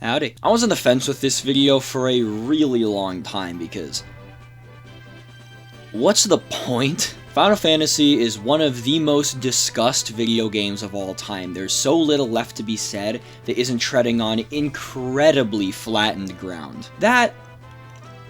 Howdy. I was on the fence with this video for a really long time because what's the point? Final Fantasy is one of the most discussed video games of all time. There's so little left to be said that isn't treading on incredibly flattened ground. That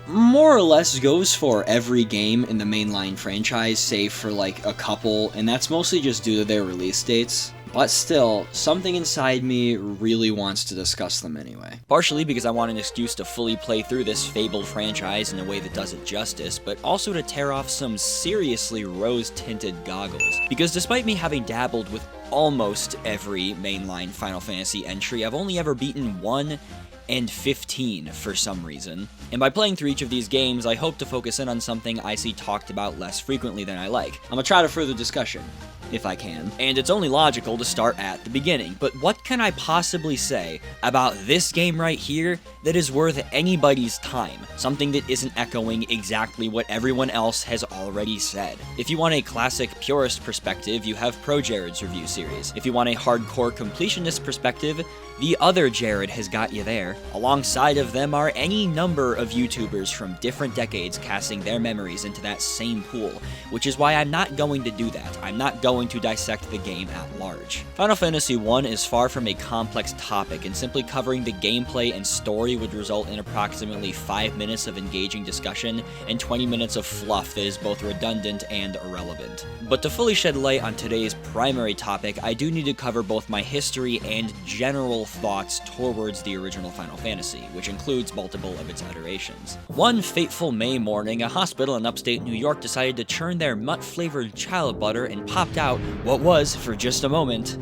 more or less goes for every game in the mainline franchise, save for like a couple, and that's mostly just due to their release dates. But still, something inside me really wants to discuss them anyway. Partially because I want an excuse to fully play through this fabled franchise in a way that does it justice, but also to tear off some seriously rose-tinted goggles. Because despite me having dabbled with almost every mainline Final Fantasy entry, I've only ever beaten 1 and 15 for some reason. And by playing through each of these games, I hope to focus in on something I see talked about less frequently than I like. I'm gonna try to further discussion, if I can. And it's only logical to start at the beginning, but what can I possibly say about this game right here that is worth anybody's time? Something that isn't echoing exactly what everyone else has already said. If you want a classic purist perspective, you have Pro Jared's review series. If you want a hardcore completionist perspective, the other Jared has got you there. Alongside of them are any number of YouTubers from different decades casting their memories into that same pool, which is why I'm not going to do that. I'm not going to dissect the game at large. Final Fantasy I is far from a complex topic, and simply covering the gameplay and story would result in approximately 5 minutes of engaging discussion and 20 minutes of fluff that is both redundant and irrelevant. But to fully shed light on today's primary topic, I do need to cover both my history and general thoughts towards the original Final Fantasy, which includes multiple of its iterations. One fateful May morning, a hospital in upstate New York decided to churn their mutt-flavored child butter and popped out what was, for just a moment,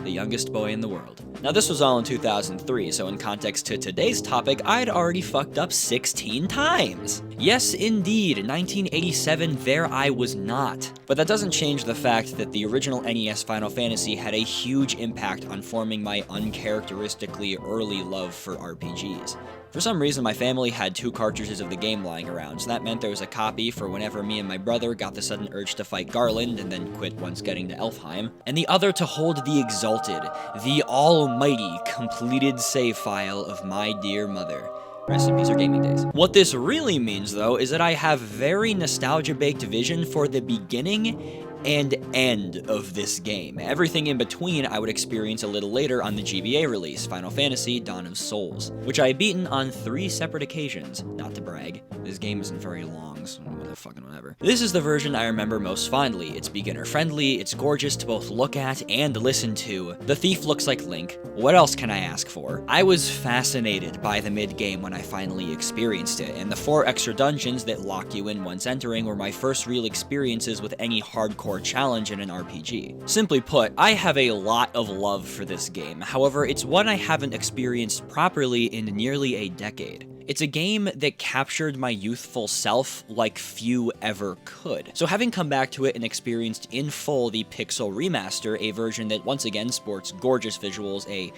the youngest boy in the world. Now this was all in 2003, so in context to today's topic, I'd already fucked up 16 times. Yes, indeed, in 1987, there I was not. But that doesn't change the fact that the original NES Final Fantasy had a huge impact on forming my uncharacteristically early love for RPGs. For some reason, my family had 2 cartridges of the game lying around, so that meant there was a copy for whenever me and my brother got the sudden urge to fight Garland and then quit once getting to Elfheim, and the other to hold the exalted, the almighty, completed save file of my dear mother. Rest in peace, our gaming days. What this really means, though, is that I have very nostalgia-baked vision for the beginning and end of this game. Everything in between I would experience a little later on the GBA release, Final Fantasy Dawn of Souls, which I had beaten on 3 separate occasions. Not to brag, this game isn't very long, so whatever. This is the version I remember most fondly. It's beginner-friendly, it's gorgeous to both look at and listen to. The thief looks like Link. What else can I ask for? I was fascinated by the mid-game when I finally experienced it, and the 4 extra dungeons that lock you in once entering were my first real experiences with any hardcore challenge in an RPG. Simply put, I have a lot of love for this game. However, it's one I haven't experienced properly in nearly a decade. It's a game that captured my youthful self like few ever could. So having come back to it and experienced in full the Pixel Remaster, a version that once again sports gorgeous visuals, a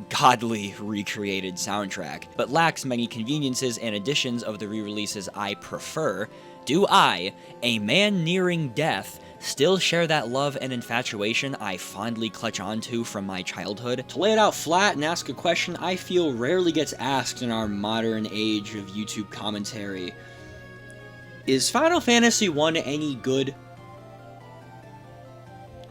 godly recreated soundtrack, but lacks many conveniences and additions of the re-releases I prefer, do I, a man nearing death, still share that love and infatuation I fondly clutch onto from my childhood? To lay it out flat and ask a question I feel rarely gets asked in our modern age of YouTube commentary. Is Final Fantasy I any good?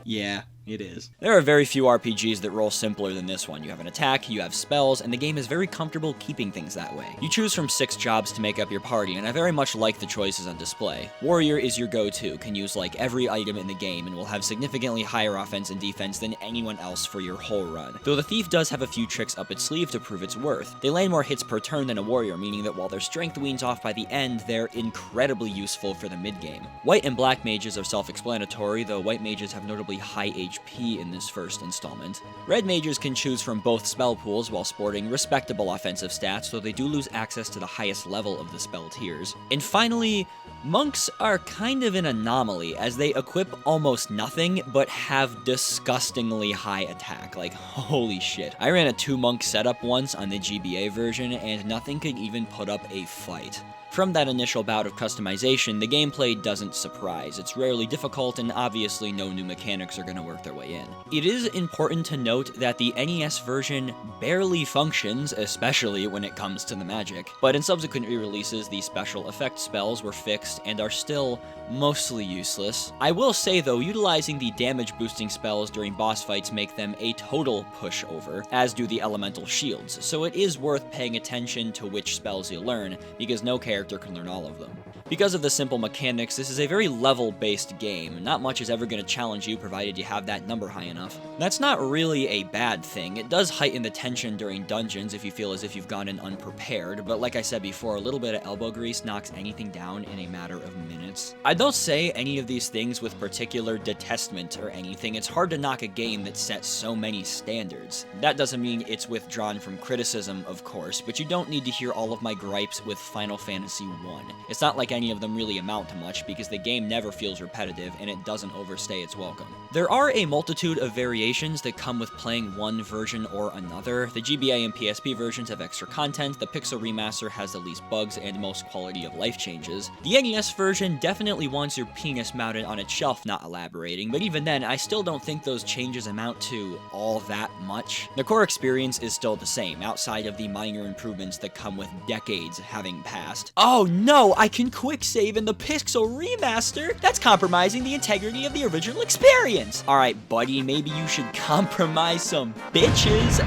Yeah. It is. There are very few RPGs that roll simpler than this one. You have an attack, you have spells, and the game is very comfortable keeping things that way. You choose from 6 jobs to make up your party, and I very much like the choices on display. Warrior is your go-to, can use like every item in the game, and will have significantly higher offense and defense than anyone else for your whole run. Though the Thief does have a few tricks up its sleeve to prove its worth. They land more hits per turn than a Warrior, meaning that while their strength weans off by the end, they're incredibly useful for the mid-game. White and Black mages are self-explanatory, though White mages have notably high HP in this first installment. Red mages can choose from both spell pools while sporting respectable offensive stats, though they do lose access to the highest level of the spell tiers. And finally, Monks are kind of an anomaly, as they equip almost nothing, but have disgustingly high attack, like holy shit. I ran a 2-monk setup once on the GBA version, and nothing could even put up a fight. From that initial bout of customization, the gameplay doesn't surprise. It's rarely difficult, and obviously no new mechanics are going to work their way in. It is important to note that the NES version barely functions, especially when it comes to the magic, but in subsequent re-releases, the special effect spells were fixed and are still mostly useless. I will say though, utilizing the damage boosting spells during boss fights make them a total pushover, as do the elemental shields, so it is worth paying attention to which spells you learn, because no character can learn all of them. Because of the simple mechanics, this is a very level-based game. Not much is ever going to challenge you provided you have that number high enough. That's not really a bad thing. It does heighten the tension during dungeons if you feel as if you've gone in unprepared, but like I said before, a little bit of elbow grease knocks anything down in a matter of minutes. I don't say any of these things with particular detestment or anything. It's hard to knock a game that sets so many standards. That doesn't mean it's withdrawn from criticism, of course, but you don't need to hear all of my gripes with Final Fantasy I. It's not like any of them really amount to much, because the game never feels repetitive and it doesn't overstay its welcome. There are a multitude of variations that come with playing one version or another. The GBA and PSP versions have extra content, the Pixel Remaster has the least bugs and most quality of life changes. The NES version definitely wants your penis mounted on its shelf, not elaborating, but even then, I still don't think those changes amount to all that much. The core experience is still the same, outside of the minor improvements that come with decades having passed. Oh no, I can quick save in the Pixel Remaster? That's compromising the integrity of the original experience! Alright buddy, maybe you should compromise some bitches?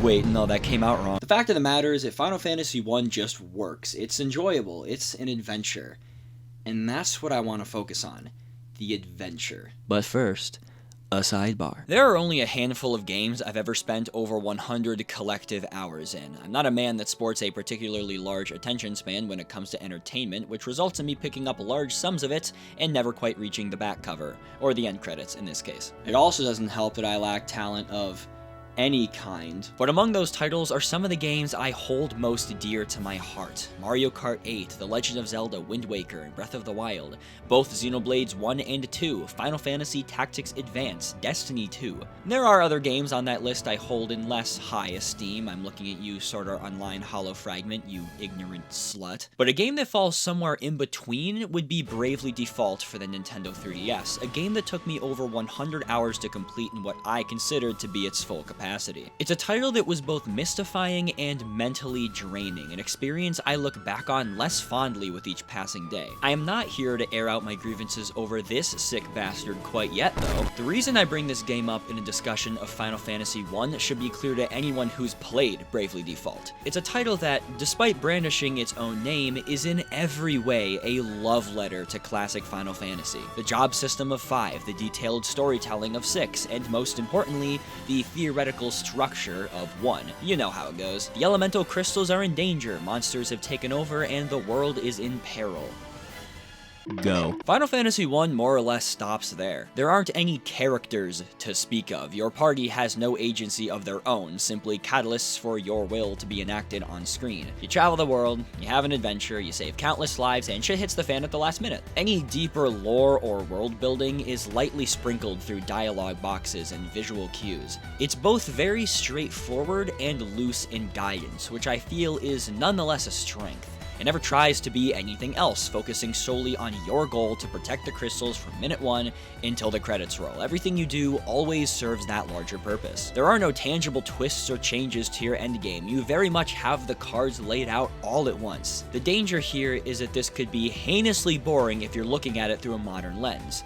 Wait, no, that came out wrong. The fact of the matter is that Final Fantasy I just works. It's enjoyable, it's an adventure. And that's what I want to focus on. The adventure. But first, a sidebar. There are only a handful of games I've ever spent over 100 collective hours in. I'm not a man that sports a particularly large attention span when it comes to entertainment, which results in me picking up large sums of it and never quite reaching the back cover, or the end credits in this case. It also doesn't help that I lack talent of any kind. But among those titles are some of the games I hold most dear to my heart. Mario Kart 8, The Legend of Zelda, Wind Waker, and Breath of the Wild, both Xenoblades 1 and 2, Final Fantasy Tactics Advance, Destiny 2. There are other games on that list I hold in less high esteem. I'm looking at you, Sword Art Online Hollow Fragment, you ignorant slut. But a game that falls somewhere in between would be Bravely Default for the Nintendo 3DS, a game that took me over 100 hours to complete in what I considered to be its full capacity. It's a title that was both mystifying and mentally draining, an experience I look back on less fondly with each passing day. I am not here to air out my grievances over this sick bastard quite yet, though. The reason I bring this game up in a discussion of Final Fantasy I should be clear to anyone who's played Bravely Default. It's a title that, despite brandishing its own name, is in every way a love letter to classic Final Fantasy. The job system of 5, the detailed storytelling of 6, and most importantly, the theoretical structure of 1. You know how it goes. The elemental crystals are in danger, monsters have taken over, and the world is in peril. Go. Final Fantasy I more or less stops there. There aren't any characters to speak of. Your party has no agency of their own, simply catalysts for your will to be enacted on screen. You travel the world, you have an adventure, you save countless lives, and shit hits the fan at the last minute. Any deeper lore or world building is lightly sprinkled through dialogue boxes and visual cues. It's both very straightforward and loose in guidance, which I feel is nonetheless a strength. It never tries to be anything else, focusing solely on your goal to protect the crystals from minute 1 until the credits roll. Everything you do always serves that larger purpose. There are no tangible twists or changes to your endgame. You very much have the cards laid out all at once. The danger here is that this could be heinously boring if you're looking at it through a modern lens.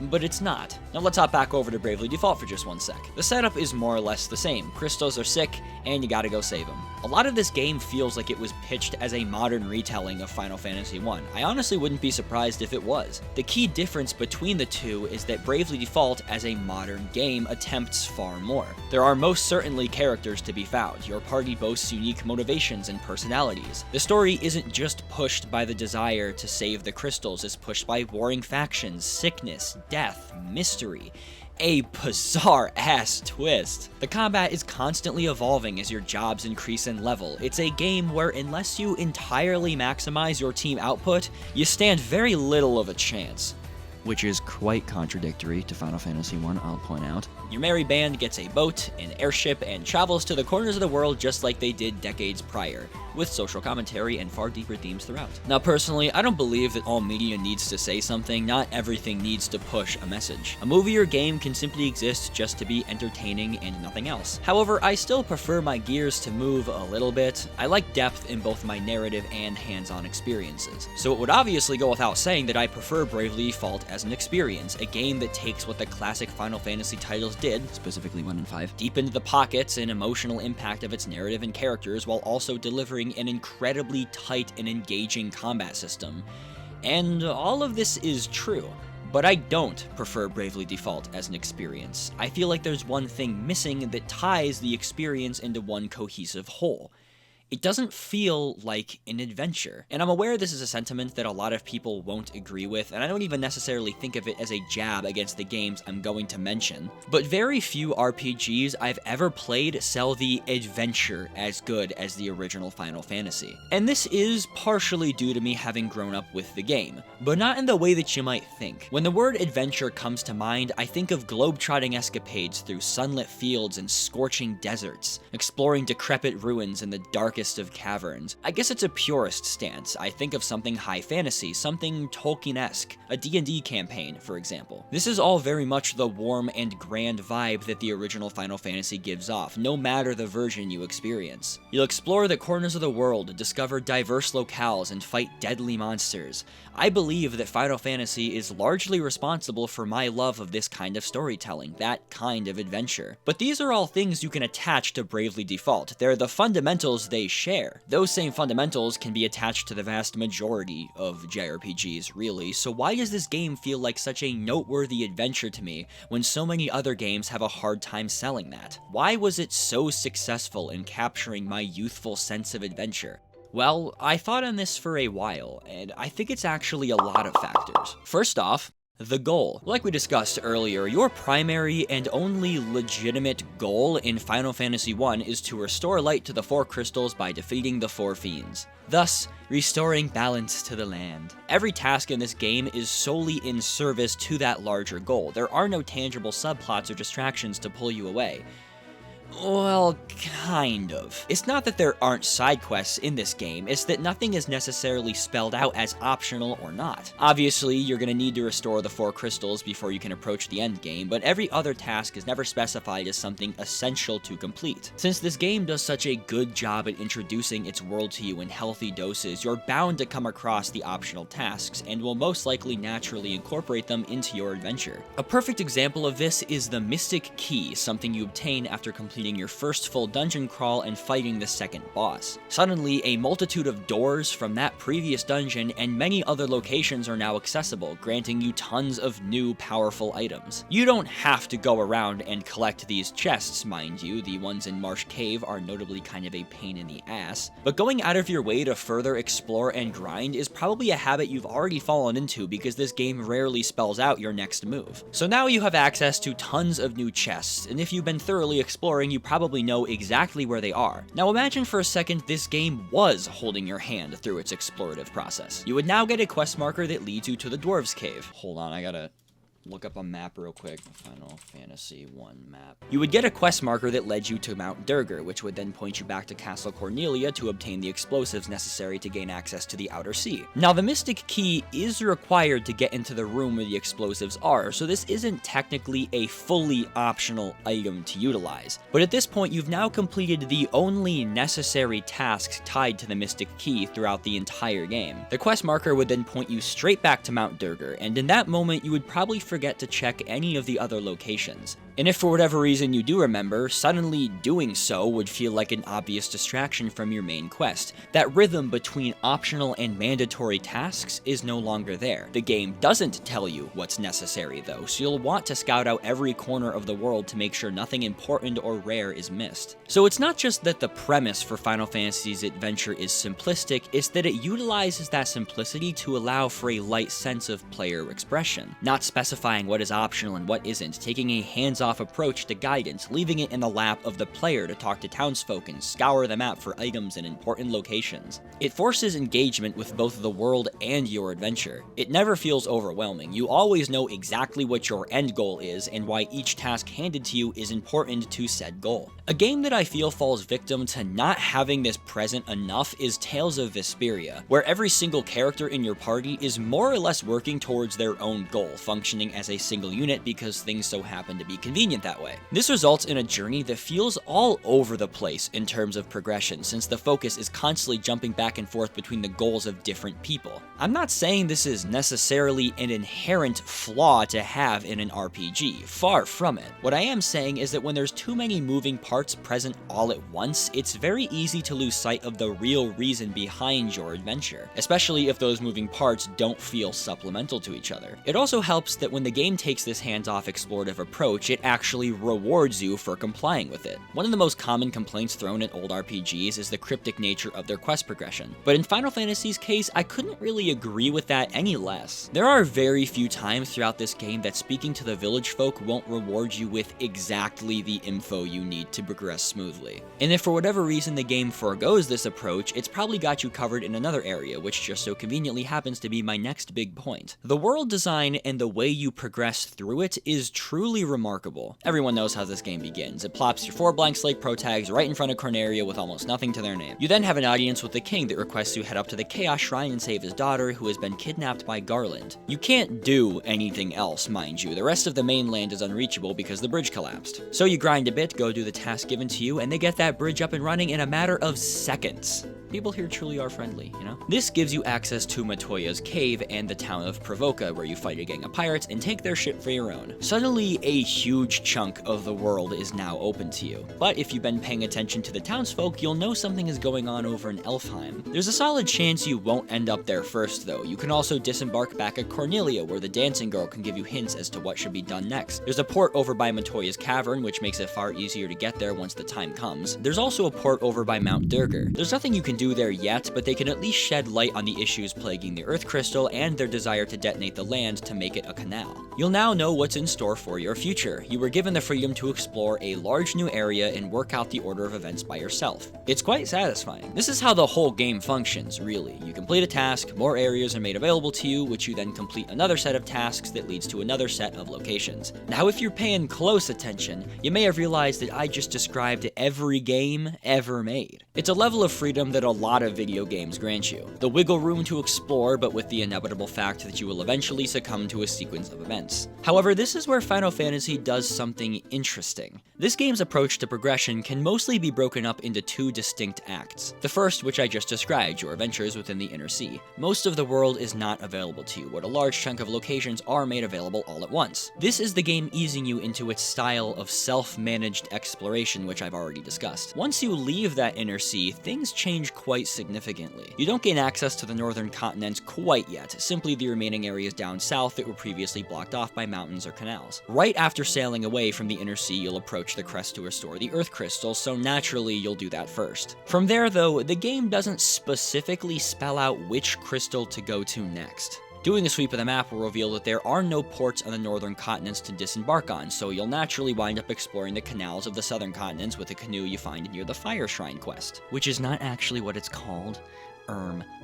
But it's not. Now let's hop back over to Bravely Default for just one sec. The setup is more or less the same. Crystals are sick, and you gotta go save them. A lot of this game feels like it was pitched as a modern retelling of Final Fantasy I. I honestly wouldn't be surprised if it was. The key difference between the two is that Bravely Default as a modern game attempts far more. There are most certainly characters to be found. Your party boasts unique motivations and personalities. The story isn't just pushed by the desire to save the crystals, it's pushed by warring factions, sickness, death, mystery. A bizarre-ass twist. The combat is constantly evolving as your jobs increase in level. It's a game where unless you entirely maximize your team output, you stand very little of a chance. Which is quite contradictory to Final Fantasy I, I'll point out. Your merry band gets a boat, an airship, and travels to the corners of the world just like they did decades prior, with social commentary and far deeper themes throughout. Now personally, I don't believe that all media needs to say something, not everything needs to push a message. A movie or game can simply exist just to be entertaining and nothing else. However, I still prefer my gears to move a little bit. I like depth in both my narrative and hands-on experiences. So it would obviously go without saying that I prefer Bravely Default as an experience, a game that takes what the classic Final Fantasy titles did, specifically 1 and 5, deep into the pockets and emotional impact of its narrative and characters while also delivering an incredibly tight and engaging combat system. And all of this is true, but I don't prefer Bravely Default as an experience. I feel like there's one thing missing that ties the experience into one cohesive whole. It doesn't feel like an adventure. And I'm aware this is a sentiment that a lot of people won't agree with, and I don't even necessarily think of it as a jab against the games I'm going to mention. But very few RPGs I've ever played sell the adventure as good as the original Final Fantasy. And this is partially due to me having grown up with the game, but not in the way that you might think. When the word adventure comes to mind, I think of globe-trotting escapades through sunlit fields and scorching deserts, exploring decrepit ruins in the darkest of caverns. I guess it's a purist stance. I think of something high fantasy, something Tolkien-esque, a D&D campaign, for example. This is all very much the warm and grand vibe that the original Final Fantasy gives off, no matter the version you experience. You'll explore the corners of the world, discover diverse locales, and fight deadly monsters. I believe that Final Fantasy is largely responsible for my love of this kind of storytelling, that kind of adventure. But these are all things you can attach to Bravely Default. They're the fundamentals they share. Those same fundamentals can be attached to the vast majority of JRPGs, really, so why does this game feel like such a noteworthy adventure to me when so many other games have a hard time selling that? Why was it so successful in capturing my youthful sense of adventure? Well, I thought on this for a while, and I think it's actually a lot of factors. First off, the goal. Like we discussed earlier, your primary and only legitimate goal in Final Fantasy I is to restore light to the 4 crystals by defeating the 4 fiends, thus restoring balance to the land. Every task in this game is solely in service to that larger goal. There are no tangible subplots or distractions to pull you away. Well, kind of. It's not that there aren't side quests in this game, it's that nothing is necessarily spelled out as optional or not. Obviously, you're gonna need to restore the 4 crystals before you can approach the end game, but every other task is never specified as something essential to complete. Since this game does such a good job at introducing its world to you in healthy doses, you're bound to come across the optional tasks, and will most likely naturally incorporate them into your adventure. A perfect example of this is the Mystic Key, something you obtain after completing your first full dungeon crawl and fighting the second boss. Suddenly, a multitude of doors from that previous dungeon and many other locations are now accessible, granting you tons of new powerful items. You don't have to go around and collect these chests, mind you, the ones in Marsh Cave are notably kind of a pain in the ass, but going out of your way to further explore and grind is probably a habit you've already fallen into because this game rarely spells out your next move. So now you have access to tons of new chests, and if you've been thoroughly exploring, you probably know exactly where they are. Now imagine for a second this game was holding your hand through its explorative process. You would now get a quest marker that leads you to the Dwarves Cave. Hold on, I gotta look up a map real quick. Final Fantasy 1 map. You would get a quest marker that led you to Mount Durgar, which would then point you back to Castle Cornelia to obtain the explosives necessary to gain access to the Outer Sea. Now, the Mystic Key is required to get into the room where the explosives are, so this isn't technically a fully optional item to utilize. But at this point, you've now completed the only necessary tasks tied to the Mystic Key throughout the entire game. The quest marker would then point you straight back to Mount Durgar, and in that moment, you would probably forget to check any of the other locations. And if for whatever reason you do remember, suddenly doing so would feel like an obvious distraction from your main quest. That rhythm between optional and mandatory tasks is no longer there. The game doesn't tell you what's necessary though, so you'll want to scout out every corner of the world to make sure nothing important or rare is missed. So it's not just that the premise for Final Fantasy's adventure is simplistic, it's that it utilizes that simplicity to allow for a light sense of player expression, not specifying what is optional and what isn't, taking a hands-off approach to guidance, leaving it in the lap of the player to talk to townsfolk and scour the map for items in important locations. It forces engagement with both the world and your adventure. It never feels overwhelming. You always know exactly what your end goal is and why each task handed to you is important to said goal. A game that I feel falls victim to not having this present enough is Tales of Vesperia, where every single character in your party is more or less working towards their own goal, functioning as a single unit because things so happen to be convenient that way. This results in a journey that feels all over the place in terms of progression, since the focus is constantly jumping back and forth between the goals of different people. I'm not saying this is necessarily an inherent flaw to have in an RPG, far from it. What I am saying is that when there's too many moving parts present all at once, it's very easy to lose sight of the real reason behind your adventure, especially if those moving parts don't feel supplemental to each other. It also helps that when the game takes this hands-off explorative approach, it actually rewards you for complying with it. One of the most common complaints thrown at old RPGs is the cryptic nature of their quest progression, but in Final Fantasy's case, I couldn't really agree with that any less. There are very few times throughout this game that speaking to the village folk won't reward you with exactly the info you need to progress smoothly. And if for whatever reason the game forgoes this approach, it's probably got you covered in another area, which just so conveniently happens to be my next big point. The world design and the way you progress through it is truly remarkable. Everyone knows how this game begins. It plops your 4 blank slate protags right in front of Corneria with almost nothing to their name. You then have an audience with the king that requests you head up to the Chaos Shrine and save his daughter, who has been kidnapped by Garland. You can't do anything else, mind you. The rest of the mainland is unreachable because the bridge collapsed. So you grind a bit, go do the task given to you, and they get that bridge up and running in a matter of seconds. People here truly are friendly, you know? This gives you access to Matoya's cave and the town of Provoca, where you fight a gang of pirates and take their ship for your own. Suddenly, a huge chunk of the world is now open to you. But if you've been paying attention to the townsfolk, you'll know something is going on over in Elfheim. There's a solid chance you won't end up there first, though. You can also disembark back at Cornelia, where the dancing girl can give you hints as to what should be done next. There's a port over by Matoya's cavern, which makes it far easier to get there once the time comes. There's also a port over by Mount Durgar. There's nothing you can do there yet, but they can at least shed light on the issues plaguing the Earth Crystal and their desire to detonate the land to make it a canal. You'll now know what's in store for your future. You were given the freedom to explore a large new area and work out the order of events by yourself. It's quite satisfying. This is how the whole game functions, really. You complete a task, more areas are made available to you, which you then complete another set of tasks that leads to another set of locations. Now, if you're paying close attention, you may have realized that I just described every game ever made. It's a level of freedom that a lot of video games grant you. The wiggle room to explore, but with the inevitable fact that you will eventually succumb to a sequence of events. However, this is where Final Fantasy does something interesting. This game's approach to progression can mostly be broken up into 2 distinct acts. The first, which I just described, your adventures within the Inner Sea. Most of the world is not available to you, but a large chunk of locations are made available all at once. This is the game easing you into its style of self-managed exploration, which I've already discussed. Once you leave that Inner Sea, things change quite significantly. You don't gain access to the northern continent quite yet, simply the remaining areas down south that were previously blocked off by mountains or canals. Right after sailing away from the Inner Sea, you'll approach the crest to restore the Earth Crystal, so naturally you'll do that first. From there though, the game doesn't specifically spell out which crystal to go to next. Doing a sweep of the map will reveal that there are no ports on the northern continents to disembark on, so you'll naturally wind up exploring the canals of the southern continents with a canoe you find near the Fire Shrine quest, which is not actually what it's called.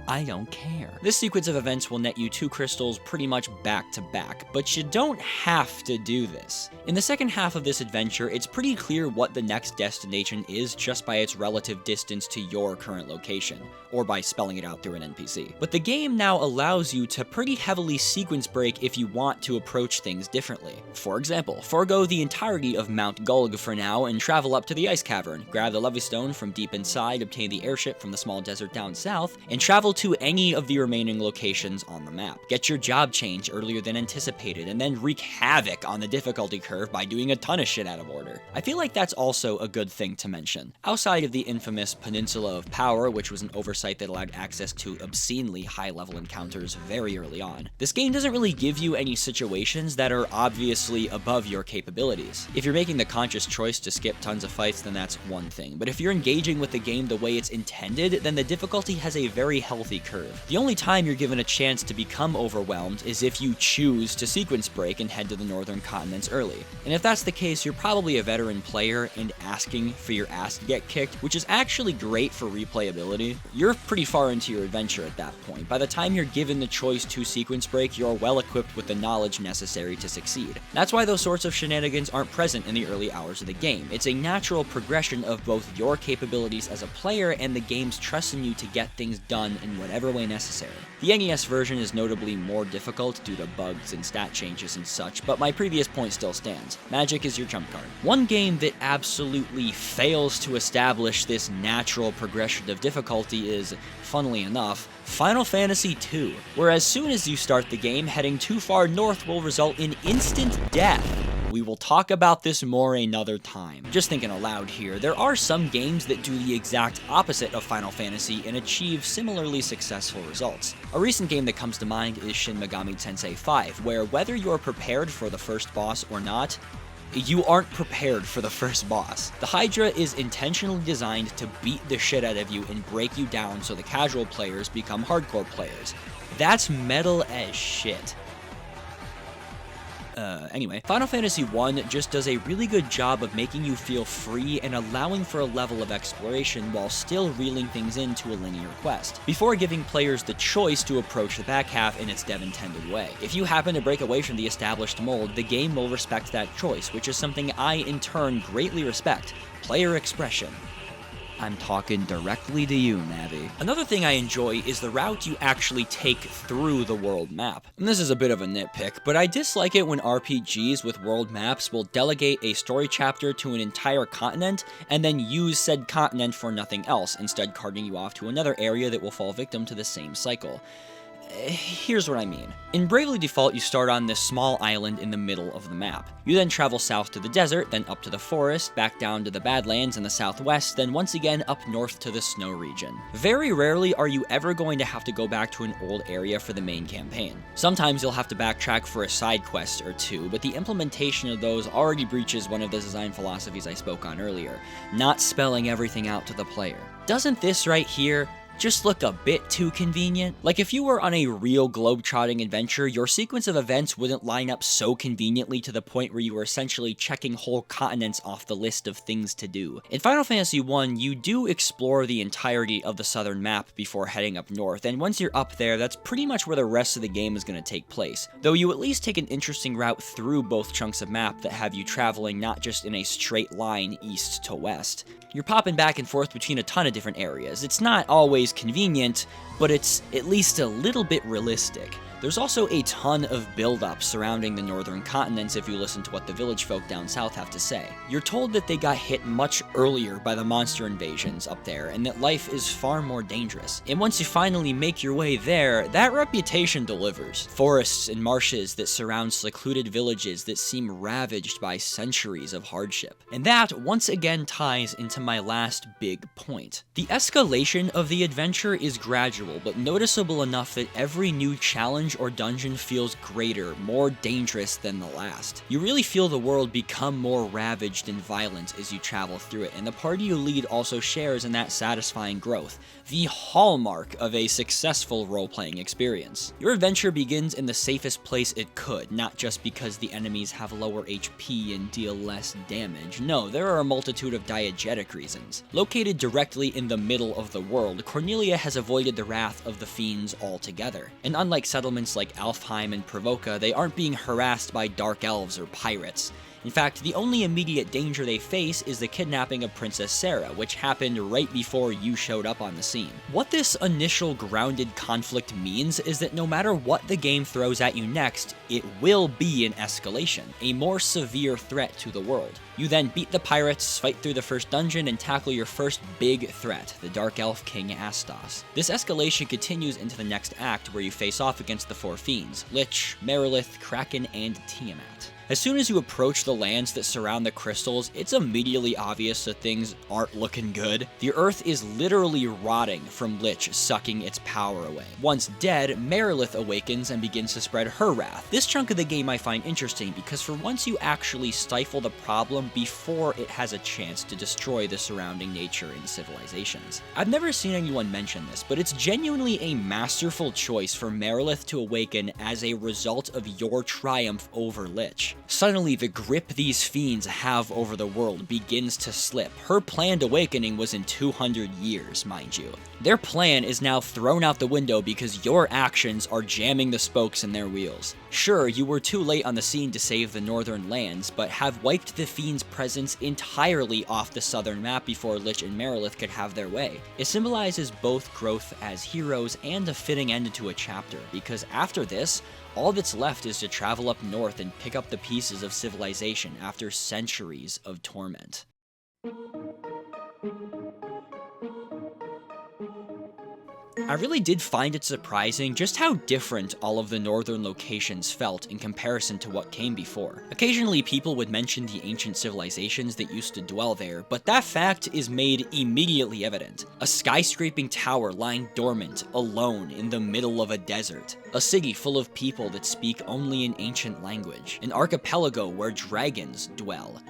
I don't care. This sequence of events will net you 2 crystals pretty much back to back, but you don't have to do this. In the second half of this adventure, it's pretty clear what the next destination is just by its relative distance to your current location, or by spelling it out through an NPC. But the game now allows you to pretty heavily sequence break if you want to approach things differently. For example, forego the entirety of Mount Gulg for now and travel up to the Ice Cavern, grab the Levy Stone from deep inside, obtain the airship from the small desert down south, south, and travel to any of the remaining locations on the map. Get your job change earlier than anticipated, and then wreak havoc on the difficulty curve by doing a ton of shit out of order. I feel like that's also a good thing to mention. Outside of the infamous Peninsula of Power, which was an oversight that allowed access to obscenely high-level encounters very early on, this game doesn't really give you any situations that are obviously above your capabilities. If you're making the conscious choice to skip tons of fights, then that's one thing, but if you're engaging with the game the way it's intended, then the difficulty has a very healthy curve. The only time you're given a chance to become overwhelmed is if you choose to sequence break and head to the northern continents early. And if that's the case, you're probably a veteran player and asking for your ass to get kicked, which is actually great for replayability. You're pretty far into your adventure at that point. By the time you're given the choice to sequence break, you're well equipped with the knowledge necessary to succeed. That's why those sorts of shenanigans aren't present in the early hours of the game. It's a natural progression of both your capabilities as a player and the game's trust in you to get things done in whatever way necessary. The NES version is notably more difficult due to bugs and stat changes and such, but my previous point still stands. Magic is your trump card. One game that absolutely fails to establish this natural progression of difficulty is, funnily enough, Final Fantasy II, where as soon as you start the game, heading too far north will result in instant death. We will talk about this more another time. Just thinking aloud here, there are some games that do the exact opposite of Final Fantasy and achieve similarly successful results. A recent game that comes to mind is Shin Megami Tensei 5, where whether you're prepared for the first boss or not, you aren't prepared for the first boss. The Hydra is intentionally designed to beat the shit out of you and break you down so the casual players become hardcore players. That's metal as shit. Anyway, Final Fantasy I just does a really good job of making you feel free and allowing for a level of exploration while still reeling things into a linear quest, before giving players the choice to approach the back half in its dev-intended way. If you happen to break away from the established mold, the game will respect that choice, which is something I in turn greatly respect. Player expression. I'm talking directly to you, Navi. Another thing I enjoy is the route you actually take through the world map. And this is a bit of a nitpick, but I dislike it when RPGs with world maps will delegate a story chapter to an entire continent and then use said continent for nothing else, instead carting you off to another area that will fall victim to the same cycle. Here's what I mean. In Bravely Default, you start on this small island in the middle of the map. You then travel south to the desert, then up to the forest, back down to the Badlands in the southwest, then once again up north to the snow region. Very rarely are you ever going to have to go back to an old area for the main campaign. Sometimes you'll have to backtrack for a side quest or two, but the implementation of those already breaches one of the design philosophies I spoke on earlier, not spelling everything out to the player. Doesn't this right here just look a bit too convenient? Like, if you were on a real globe-trotting adventure, your sequence of events wouldn't line up so conveniently to the point where you were essentially checking whole continents off the list of things to do. In Final Fantasy I, you do explore the entirety of the southern map before heading up north, and once you're up there, that's pretty much where the rest of the game is going to take place. Though you at least take an interesting route through both chunks of map that have you traveling not just in a straight line east to west. You're popping back and forth between a ton of different areas. It's not always convenient, but it's at least a little bit realistic. There's also a ton of build-up surrounding the northern continents if you listen to what the village folk down south have to say. You're told that they got hit much earlier by the monster invasions up there, and that life is far more dangerous. And once you finally make your way there, that reputation delivers. Forests and marshes that surround secluded villages that seem ravaged by centuries of hardship. And that, once again, ties into my last big point. The escalation of the adventure is gradual, but noticeable enough that every new challenge or dungeon feels greater, more dangerous than the last. You really feel the world become more ravaged and violent as you travel through it, and the party you lead also shares in that satisfying growth, the hallmark of a successful role-playing experience. Your adventure begins in the safest place it could, not just because the enemies have lower HP and deal less damage. No, there are a multitude of diegetic reasons. Located directly in the middle of the world, Cornelia has avoided the wrath of the fiends altogether. And unlike settlements like Alfheim and Provoca, they aren't being harassed by dark elves or pirates. In fact, the only immediate danger they face is the kidnapping of Princess Sarah, which happened right before you showed up on the scene. What this initial grounded conflict means is that no matter what the game throws at you next, it will be an escalation, a more severe threat to the world. You then beat the pirates, fight through the first dungeon, and tackle your first big threat, the Dark Elf King Astos. This escalation continues into the next act, where you face off against the four fiends, Lich, Merilith, Kraken, and Tiamat. As soon as you approach the lands that surround the crystals, it's immediately obvious that things aren't looking good. The earth is literally rotting from Lich sucking its power away. Once dead, Merilith awakens and begins to spread her wrath. This chunk of the game I find interesting because for once you actually stifle the problem before it has a chance to destroy the surrounding nature and civilizations. I've never seen anyone mention this, but it's genuinely a masterful choice for Merilith to awaken as a result of your triumph over Lich. Suddenly, the grip these fiends have over the world begins to slip. Her planned awakening was in 200 years, mind you. Their plan is now thrown out the window because your actions are jamming the spokes in their wheels. Sure, you were too late on the scene to save the northern lands, but have wiped the fiends' presence entirely off the southern map before Lich and Merilith could have their way. It symbolizes both growth as heroes and a fitting end to a chapter, because after this, all that's left is to travel up north and pick up the pieces of civilization after centuries of torment. I really did find it surprising just how different all of the northern locations felt in comparison to what came before. Occasionally people would mention the ancient civilizations that used to dwell there, but that fact is made immediately evident. A skyscraping tower lying dormant, alone, in the middle of a desert. A city full of people that speak only an ancient language. An archipelago where dragons dwell.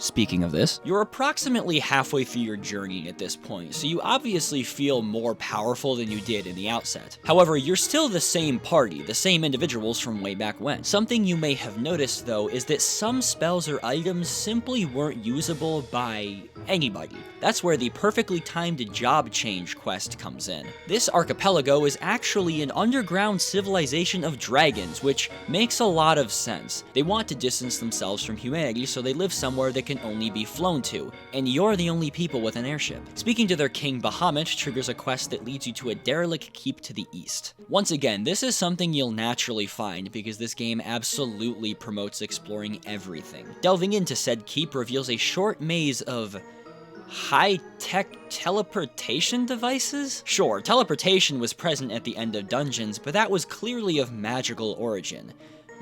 Speaking of this, you're approximately halfway through your journey at this point, so you obviously feel more powerful than you did in the outset. However, you're still the same party, the same individuals from way back when. Something you may have noticed, though, is that some spells or items simply weren't usable by anybody. That's where the perfectly timed job change quest comes in. This archipelago is actually an underground civilization of dragons, which makes a lot of sense. They want to distance themselves from humanity, so they live somewhere that can only be flown to, and you're the only people with an airship. Speaking to their king Bahamut triggers a quest that leads you to a derelict keep to the east. Once again, this is something you'll naturally find because this game absolutely promotes exploring everything. Delving into said keep reveals a short maze of high-tech teleportation devices? Sure, teleportation was present at the end of dungeons, but that was clearly of magical origin.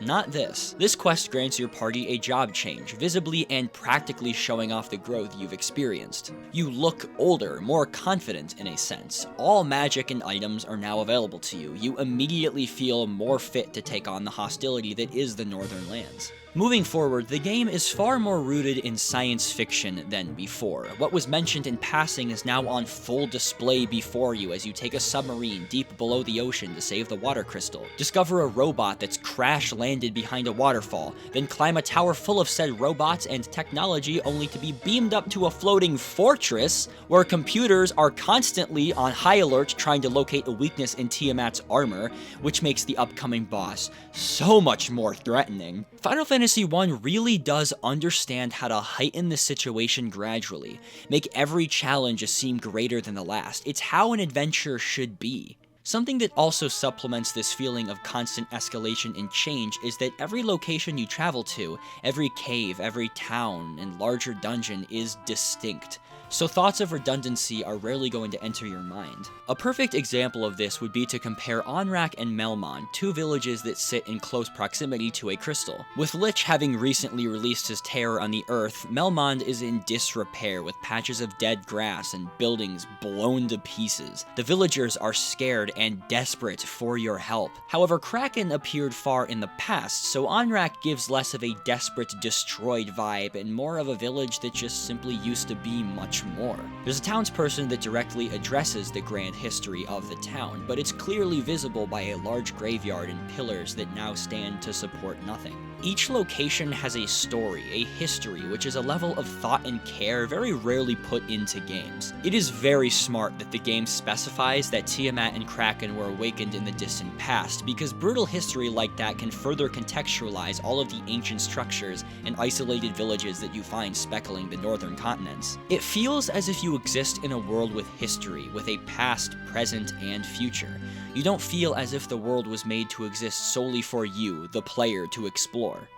Not this. This quest grants your party a job change, visibly and practically showing off the growth you've experienced. You look older, more confident in a sense. All magic and items are now available to you. You immediately feel more fit to take on the hostility that is the Northern Lands. Moving forward, the game is far more rooted in science fiction than before. What was mentioned in passing is now on full display before you as you take a submarine deep below the ocean to save the water crystal, discover a robot that's crash-landed behind a waterfall, then climb a tower full of said robots and technology only to be beamed up to a floating fortress where computers are constantly on high alert trying to locate a weakness in Tiamat's armor, which makes the upcoming boss so much more threatening. Final Fantasy I really does understand how to heighten the situation gradually, make every challenge seem greater than the last. It's how an adventure should be. Something that also supplements this feeling of constant escalation and change is that every location you travel to, every cave, every town, and larger dungeon is distinct. So thoughts of redundancy are rarely going to enter your mind. A perfect example of this would be to compare Onrak and Melmond, two villages that sit in close proximity to a crystal. With Lich having recently released his terror on the earth, Melmond is in disrepair with patches of dead grass and buildings blown to pieces. The villagers are scared and desperate for your help. However, Kraken appeared far in the past, so Onrak gives less of a desperate, destroyed vibe and more of a village that just simply used to be much more. There's a townsperson that directly addresses the grand history of the town, but it's clearly visible by a large graveyard and pillars that now stand to support nothing. Each location has a story, a history, which is a level of thought and care very rarely put into games. It is very smart that the game specifies that Tiamat and Kraken were awakened in the distant past, because brutal history like that can further contextualize all of the ancient structures and isolated villages that you find speckling the northern continents. It feels as if you exist in a world with history, with a past, present, and future. You don't feel as if the world was made to exist solely for you, the player, to explore.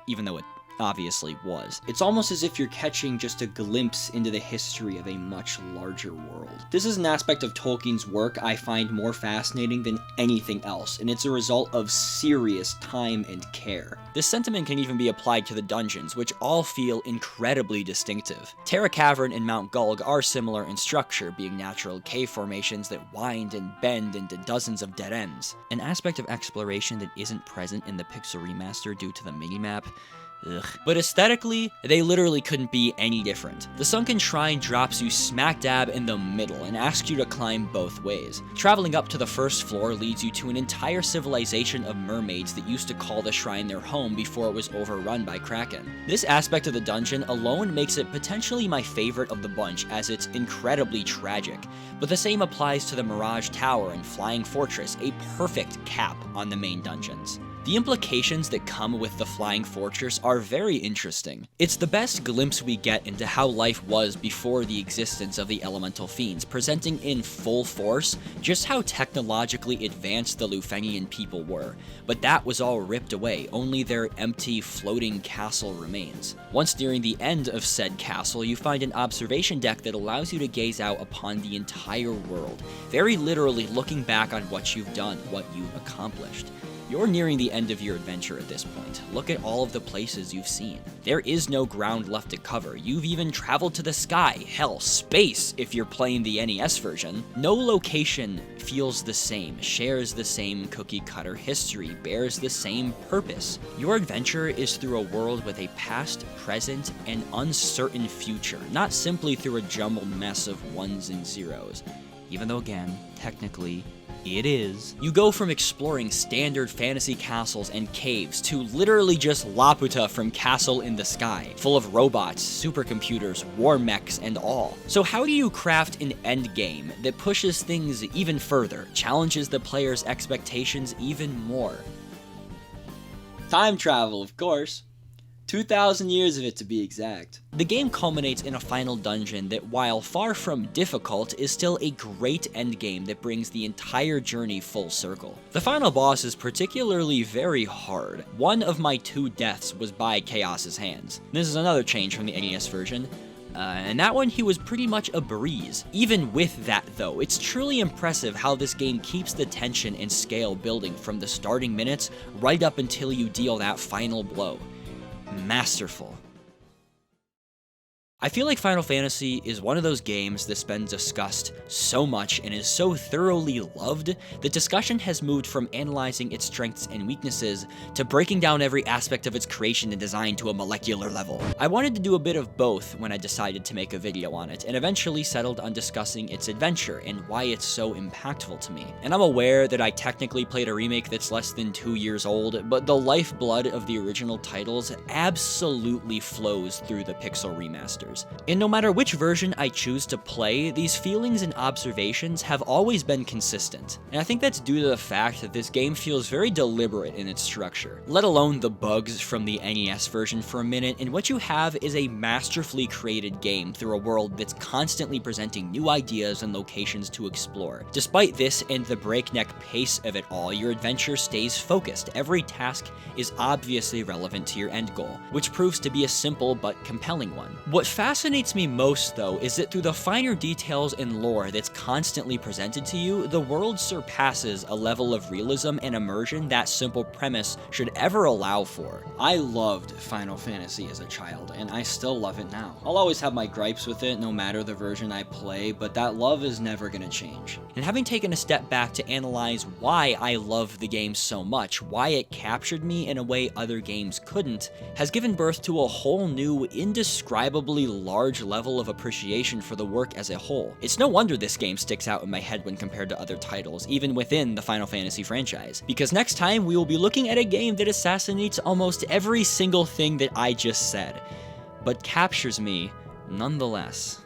Even though it obviously was. It's almost as if you're catching just a glimpse into the history of a much larger world. This is an aspect of Tolkien's work I find more fascinating than anything else, and it's a result of serious time and care. This sentiment can even be applied to the dungeons, which all feel incredibly distinctive. Terra Cavern and Mount Gulg are similar in structure, being natural cave formations that wind and bend into dozens of dead ends. An aspect of exploration that isn't present in the Pixel Remaster due to the minimap. Ugh. But aesthetically, they literally couldn't be any different. The Sunken Shrine drops you smack dab in the middle and asks you to climb both ways. Traveling up to the first floor leads you to an entire civilization of mermaids that used to call the shrine their home before it was overrun by Kraken. This aspect of the dungeon alone makes it potentially my favorite of the bunch, as it's incredibly tragic, but the same applies to the Mirage Tower and Flying Fortress, a perfect cap on the main dungeons. The implications that come with the Flying Fortress are very interesting. It's the best glimpse we get into how life was before the existence of the elemental fiends, presenting in full force just how technologically advanced the Lufengian people were, but that was all ripped away, only their empty, floating castle remains. Once nearing the end of said castle, you find an observation deck that allows you to gaze out upon the entire world, very literally looking back on what you've done, what you've accomplished. You're nearing the end of your adventure at this point. Look at all of the places you've seen. There is no ground left to cover. You've even traveled to the sky, hell, space if you're playing the NES version. No location feels the same, shares the same cookie-cutter history, bears the same purpose. Your adventure is through a world with a past, present, and uncertain future, not simply through a jumbled mess of ones and zeros. Even though, again, technically, it is. You go from exploring standard fantasy castles and caves to literally just Laputa from Castle in the Sky, full of robots, supercomputers, war mechs, and all. So how do you craft an endgame that pushes things even further, challenges the player's expectations even more? Time travel, of course. 2,000 years of it, to be exact. The game culminates in a final dungeon that, while far from difficult, is still a great endgame that brings the entire journey full circle. The final boss is particularly very hard. One of my 2 deaths was by Chaos's hands. This is another change from the NES version. And that one, he was pretty much a breeze. Even with that though, it's truly impressive how this game keeps the tension and scale building from the starting minutes right up until you deal that final blow. Masterful. I feel like Final Fantasy is one of those games that's been discussed so much and is so thoroughly loved that discussion has moved from analyzing its strengths and weaknesses to breaking down every aspect of its creation and design to a molecular level. I wanted to do a bit of both when I decided to make a video on it, and eventually settled on discussing its adventure and why it's so impactful to me. And I'm aware that I technically played a remake that's less than 2 years old, but the lifeblood of the original titles absolutely flows through the Pixel remasters. And no matter which version I choose to play, these feelings and observations have always been consistent. And I think that's due to the fact that this game feels very deliberate in its structure. Let alone the bugs from the NES version for a minute, and what you have is a masterfully created game through a world that's constantly presenting new ideas and locations to explore. Despite this and the breakneck pace of it all, your adventure stays focused. Every task is obviously relevant to your end goal, which proves to be a simple but compelling one. What fascinates me most, though, is that through the finer details and lore that's constantly presented to you, the world surpasses a level of realism and immersion that simple premise should ever allow for. I loved Final Fantasy as a child, and I still love it now. I'll always have my gripes with it, no matter the version I play, but that love is never gonna change. And having taken a step back to analyze why I love the game so much, why it captured me in a way other games couldn't, has given birth to a whole new, indescribably large level of appreciation for the work as a whole. It's no wonder this game sticks out in my head when compared to other titles, even within the Final Fantasy franchise. Because next time, we will be looking at a game that assassinates almost every single thing that I just said, but captures me nonetheless.